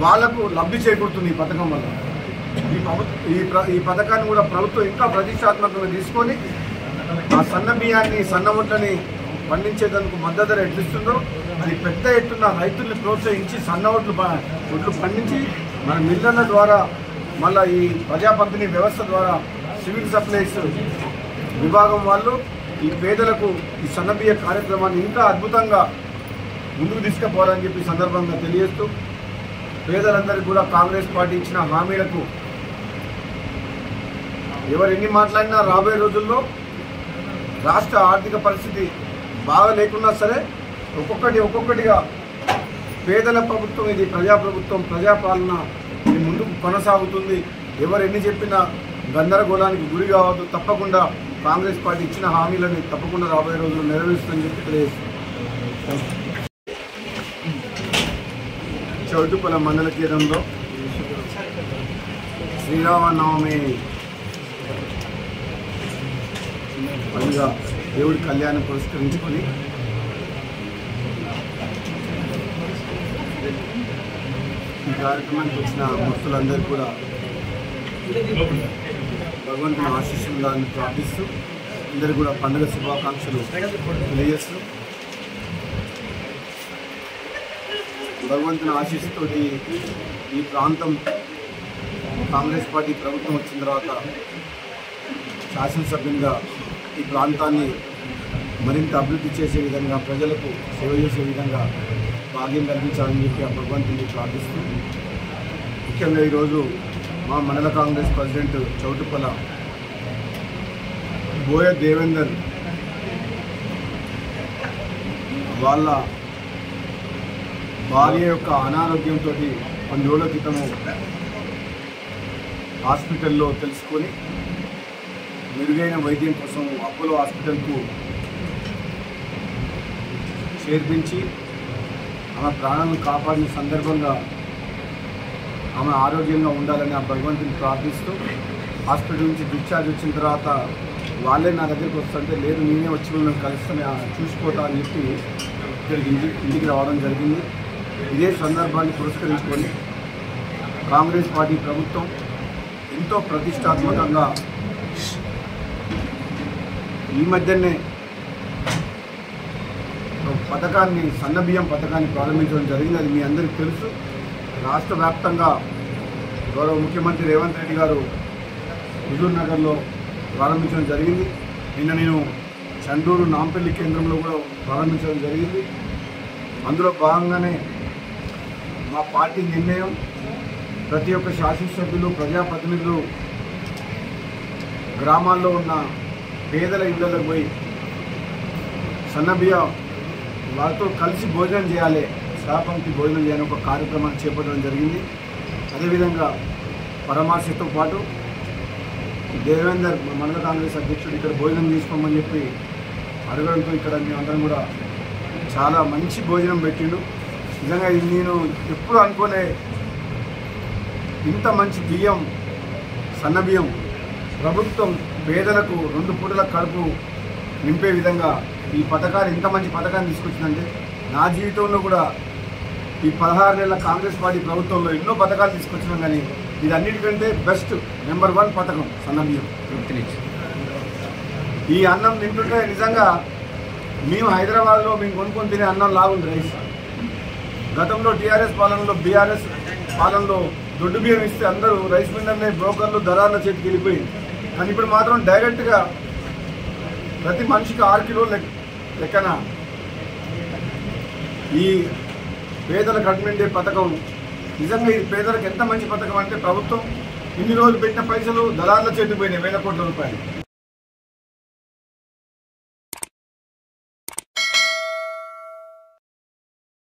వాళ్లకు లబ్ధి చేకూరుతుంది ఈ పథకం వల్ల. ఈ పథకాన్ని కూడా ప్రభుత్వం ఇంకా ప్రతిష్టాత్మకంగా తీసుకొని ఆ సన్న బియ్యాన్ని సన్న వడ్లని పండించేందుకు మద్దతు ధర ఎట్లిస్తుందో అది పెద్ద ఎత్తున రైతుల్ని ప్రోత్సహించి సన్న వడ్లు పండించి మన మిల్లర్ల ద్వారా మళ్ళీ ఈ ప్రజా పంపిణీ వ్యవస్థ ద్వారా సివిల్ సప్లైస్ విభాగం వాళ్ళు ఈ పేదలకు ఈ సన్న బియ్య కార్యక్రమాన్ని ఇంకా అద్భుతంగా ముందుకు తీసుకుపోవాలని చెప్పి సందర్భంగా తెలియజేస్తూ పేదలందరికీ కూడా కాంగ్రెస్ పార్టీ ఇచ్చిన హామీలకు ఎవరు ఎన్ని మాట్లాడినా రాబోయే రోజుల్లో రాష్ట్ర ఆర్థిక పరిస్థితి బాగా లేకున్నా సరే ఒక్కొక్కటిగా పేదల ప్రభుత్వం ఇది ప్రజాప్రభుత్వం ప్రజాపాలన ఇది ముందుకు కొనసాగుతుంది. ఎవరు ఎన్ని చెప్పినా గందరగోళానికి గురి కావద్దు. తప్పకుండా కాంగ్రెస్ పార్టీ ఇచ్చిన హామీలని తప్పకుండా రాబోయే రోజుల్లో నెరవేరుస్తుందని చెప్పి తెలియజేస్తుంది. చౌటుపల మండల కేంద్రంలో శ్రీరామనవమి పండుగ దేవుడి కళ్యాణం పురస్కరించుకొని ఈ కార్యక్రమానికి వచ్చిన భక్తులందరూ కూడా భగవంతుని ఆశీస్సులను ప్రార్థిస్తూ అందరూ కూడా పండుగ శుభాకాంక్షలు తెలియజేస్తూ భగవంతుని ఆశీస్సుతోటి ఈ ప్రాంతం కాంగ్రెస్ పార్టీ ప్రభుత్వం వచ్చిన తర్వాత శాసనసభ్యునిగా ఈ ప్రాంతాన్ని మరింత అభివృద్ధి చేసే విధంగా ప్రజలకు సేవ చేసే విధంగా భాగ్యం కల్పించాలని చెప్పి ఆ భగవంతుని ప్రార్థిస్తూ ముఖ్యంగా ఈరోజు మా మండల కాంగ్రెస్ ప్రెసిడెంట్ చౌటుపల బోయ దేవేందర్ వాళ్ళ భార్య యొక్క అనారోగ్యంతో కొన్ని రోజుల క్రితము హాస్పిటల్లో తెలుసుకొని మెరుగైన వైద్యం కోసం అపోలో హాస్పిటల్కు చేర్పించి ఆమె ప్రాణాలను కాపాడిన సందర్భంగా ఆమె ఆరోగ్యంగా ఉండాలని ఆ భగవంతుని ప్రార్థిస్తూ హాస్పిటల్ నుంచి డిశ్చార్జ్ వచ్చిన తర్వాత వాళ్ళే నా దగ్గరికి వస్తుంటే లేదు నేనే వచ్చి మిమ్మల్ని కలుస్తాను చూసిపోతా అని చెప్పి ఇక్కడికి ఇంటికి రావడం జరిగింది. ఇదే సందర్భాన్ని పురస్కరించుకొని కాంగ్రెస్ పార్టీ ప్రభుత్వం ఎంతో ప్రతిష్టాత్మకంగా ఈ మధ్యనే పథకాన్ని సన్నబియ్యం పథకాన్ని ప్రారంభించడం జరిగింది. అది మీ అందరికీ తెలుసు. రాష్ట్ర వ్యాప్తంగా గౌరవ ముఖ్యమంత్రి రేవంత్ రెడ్డి గారు హుజూర్ నగర్లో ప్రారంభించడం జరిగింది. నిన్న నేను చండూరు నాంపల్లి కేంద్రంలో కూడా ప్రారంభించడం జరిగింది. అందులో భాగంగానే మా పార్టీ నిర్ణయం ప్రతి ఒక్క శాసనసభ్యులు ప్రజాప్రతినిధులు గ్రామాల్లో ఉన్న పేదల ఇళ్లకు పోయి సన్నబియ్య వాళ్ళతో కలిసి భోజనం చేయాలి, సహపంక్తి భోజనం చేయాలని ఒక కార్యక్రమాన్ని చేపట్టడం జరిగింది. అదేవిధంగా పరమాశతో పాటు దేవేందర్ మండల కాంగ్రెస్ అధ్యక్షుడు ఇక్కడ భోజనం తీసుకోమని చెప్పి అడగడంతో ఇక్కడ మేమందరం కూడా చాలా మంచి భోజనం పెట్టిండు. నిజంగా నేను ఎప్పుడు అనుకోలే ఇంత మంచి బియ్యం సన్నబియ్యం ప్రభుత్వం పేదలకు 2 పూటల కడుపు నింపే విధంగా ఈ పథకాన్ని ఇంత మంచి పథకాన్ని తీసుకొచ్చిందంటే నా జీవితంలో కూడా ఈ 16 నెలల కాంగ్రెస్ పార్టీ ప్రభుత్వంలో ఎన్నో పథకాలు తీసుకొచ్చినాం, కానీ ఇది అన్నిటికంటే బెస్ట్ నెంబర్ 1 పథకం సన్నబియ్యం. ఈ అన్నం తింటుంటే నిజంగా మేము హైదరాబాద్లో మేము కొనుక్కొని తినే అన్నం లాగుంది రైస్. గతంలో టీఆర్ఎస్ పాలనలో బీఆర్ఎస్ పాలనలో దొడ్డు బియ్యం ఇస్తే అందరూ రైస్ మిల్లర్లే బ్రోకర్లు దళారుల చేతికి వెళ్ళిపోయింది. కానీ ఇప్పుడు మాత్రం డైరెక్ట్గా ప్రతి మనిషికి 6 కిలోల లెక్కన ఈ పేదలకు అడ్మిండే పథకం. నిజంగా ఈ పేదలకు ఎంత మంచి పథకం అంటే ప్రభుత్వం ఇన్ని రోజులు పెట్టిన పైసలు దళారుల చేతికి పోయినాయి, 1000 కోట్ల రూపాయలు.